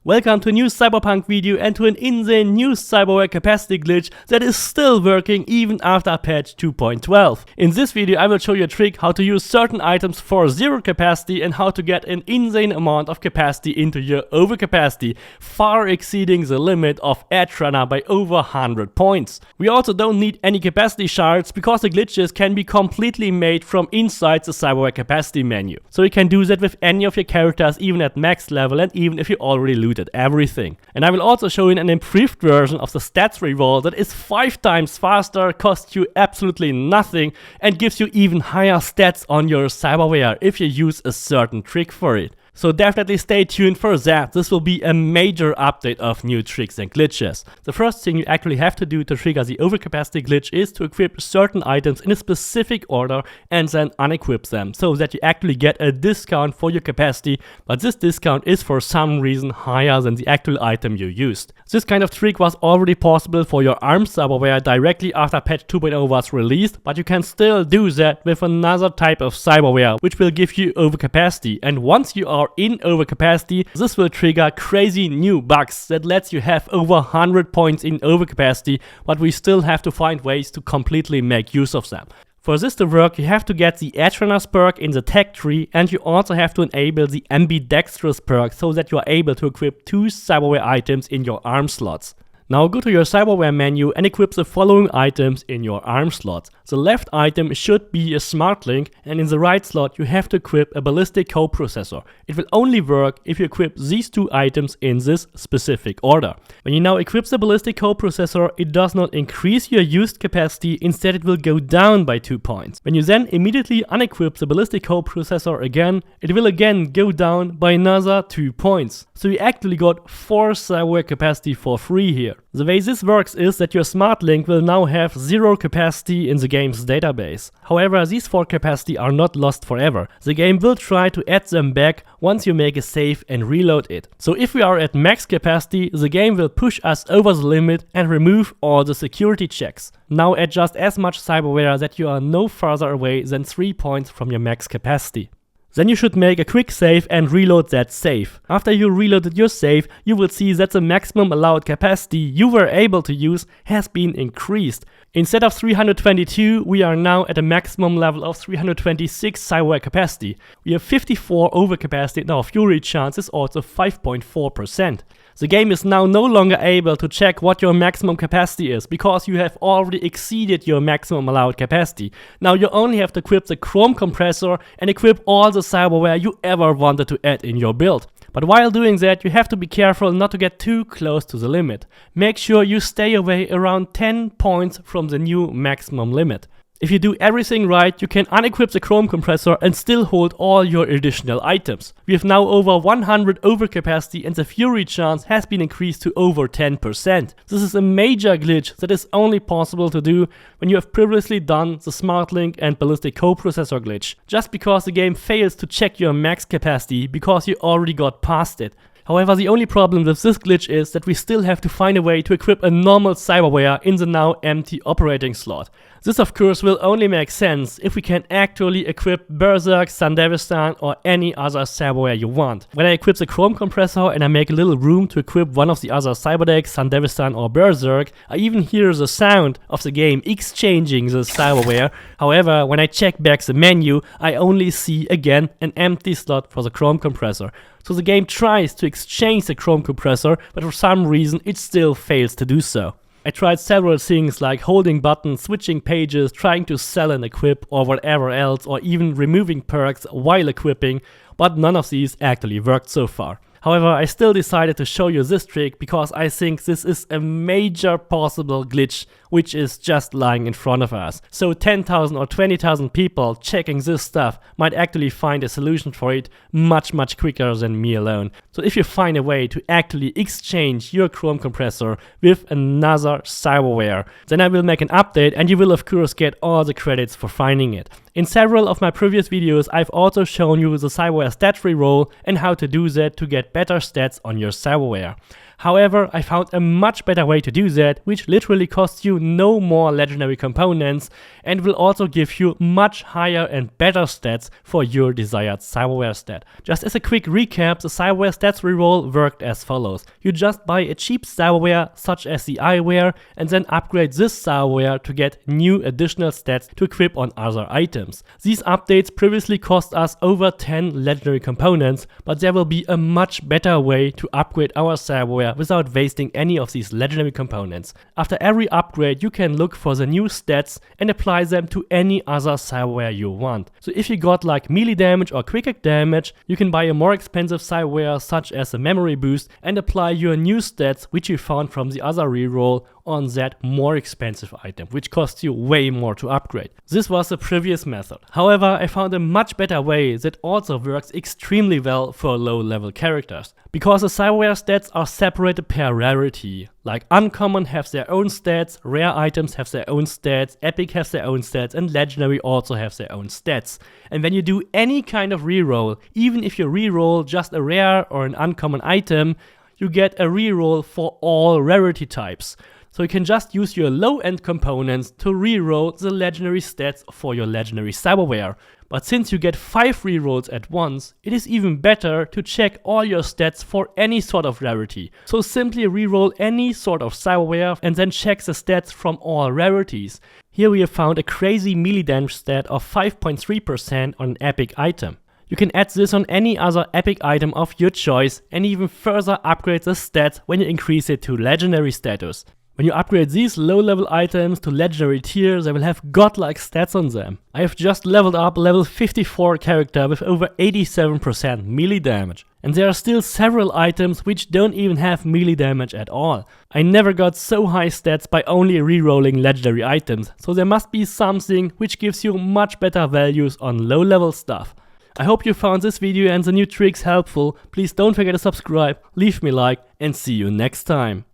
Welcome to a new Cyberpunk video and to an insane new Cyberware capacity glitch that is still working even after patch 2.12. In this video I will show you a trick how to use certain items for zero capacity and how to get an insane amount of capacity into your overcapacity, far exceeding the limit of Edge Runner by over 100 points. We also don't need any capacity shards because the glitches can be completely made from inside the Cyberware capacity menu. So you can do that with any of your characters even at max level and even if you already looted everything. And I will also show you an improved version of the stats reroll that is 5 times faster, costs you absolutely nothing and gives you even higher stats on your Cyberware if you use a certain trick for it. So definitely stay tuned for that. This will be a major update of new tricks and glitches. The first thing you actually have to do to trigger the overcapacity glitch is to equip certain items in a specific order and then unequip them so that you actually get a discount for your capacity, but this discount is for some reason higher than the actual item you used. This kind of trick was already possible for your ARM Cyberware directly after patch 2.0 was released, but you can still do that with another type of Cyberware which will give you overcapacity, and once you are in overcapacity, this will trigger crazy new bugs that lets you have over 100 points in overcapacity, but we still have to find ways to completely make use of them. For this to work, you have to get the Edge Runners perk in the tech tree, and you also have to enable the ambidextrous perk so that you are able to equip 2 Cyberware items in your ARM slots. Now go to your Cyberware menu and equip the following items in your ARM slots. The left item should be a smart link, and in the right slot you have to equip a ballistic coprocessor. It will only work if you equip these 2 items in this specific order. When you now equip the ballistic coprocessor, it does not increase your used capacity, instead it will go down by 2 points. When you then immediately unequip the ballistic coprocessor again, it will again go down by another 2 points. So you actually got 4 Cyberware capacity for free here. The way this works is that your smart link will now have 0 capacity in the game's database. However, these 4 capacity are not lost forever. The game will try to add them back once you make a save and reload it. So if we are at max capacity, the game will push us over the limit and remove all the security checks. Now add just as much Cyberware that you are no further away than 3 points from your max capacity. Then you should make a quick save and reload that save. After you reloaded your save, you will see that the maximum allowed capacity you were able to use has been increased. Instead of 322, we are now at a maximum level of 326 Cyberware capacity. We have 54 overcapacity and our fury chance is also 5.4%. The game is now no longer able to check what your maximum capacity is because you have already exceeded your maximum allowed capacity. Now you only have to equip the Chrome compressor and equip all the Cyberware you ever wanted to add in your build. But while doing that, you have to be careful not to get too close to the limit. Make sure you stay away around 10 points from the new maximum limit. If you do everything right, you can unequip the Chrome compressor and still hold all your additional items. We have now over 100 overcapacity and the fury chance has been increased to over 10%. This is a major glitch that is only possible to do when you have previously done the smart link and ballistic coprocessor glitch, just because the game fails to check your max capacity because you already got past it. However, the only problem with this glitch is that we still have to find a way to equip a normal Cyberware in the now empty operating slot. This of course will only make sense if we can actually equip Berserk, Sandevistan or any other Cyberware you want. When I equip the Chrome compressor and I make a little room to equip one of the other Cyberdecks, Sandevistan or Berserk, I even hear the sound of the game exchanging the Cyberware. However, when I check back the menu, I only see again an empty slot for the Chrome compressor. So the game tries to exchange the Chrome compressor, but for some reason it still fails to do so. I tried several things like holding buttons, switching pages, trying to sell and equip or whatever else, or even removing perks while equipping, but none of these actually worked so far. However, I still decided to show you this trick because I think this is a major possible glitch which is just lying in front of us. So 10,000 or 20,000 people checking this stuff might actually find a solution for it much quicker than me alone. So if you find a way to actually exchange your Chrome compressor with another Cyberware, then I will make an update and you will of course get all the credits for finding it. In several of my previous videos, I've also shown you the Cyberware stat reroll and how to do that to get better stats on your Cyberware. However, I found a much better way to do that, which literally costs you no more legendary components and will also give you much higher and better stats for your desired Cyberware stat. Just as a quick recap, the Cyberware stats reroll worked as follows. You just buy a cheap Cyberware such as the eyewear and then upgrade this Cyberware to get new additional stats to equip on other items. These updates previously cost us over 10 legendary components, but there will be a much better way to upgrade our Cyberware without wasting any of these legendary components. After every upgrade, you can look for the new stats and apply them to any other Cyberware you want. So if you got like melee damage or quick attack damage, you can buy a more expensive Cyberware such as a memory boost and apply your new stats which you found from the other reroll on that more expensive item, which costs you way more to upgrade. This was the previous method. However, I found a much better way that also works extremely well for low level characters. Because the Cyberware stats are separated per rarity. Like uncommon have their own stats, rare items have their own stats, epic has their own stats, and legendary also have their own stats. And when you do any kind of reroll, even if you reroll just a rare or an uncommon item, you get a reroll for all rarity types. So you can just use your low-end components to reroll the legendary stats for your legendary Cyberware. But since you get 5 rerolls at once, it is even better to check all your stats for any sort of rarity. So simply reroll any sort of Cyberware and then check the stats from all rarities. Here we have found a crazy melee damage stat of 5.3% on an epic item. You can add this on any other epic item of your choice and even further upgrade the stats when you increase it to legendary status. When you upgrade these low level items to legendary tier, they will have godlike stats on them. I have just leveled up level 54 character with over 87% melee damage. And there are still several items which don't even have melee damage at all. I never got so high stats by only rerolling legendary items, so there must be something which gives you much better values on low level stuff. I hope you found this video and the new tricks helpful. Please don't forget to subscribe, leave me a like and see you next time.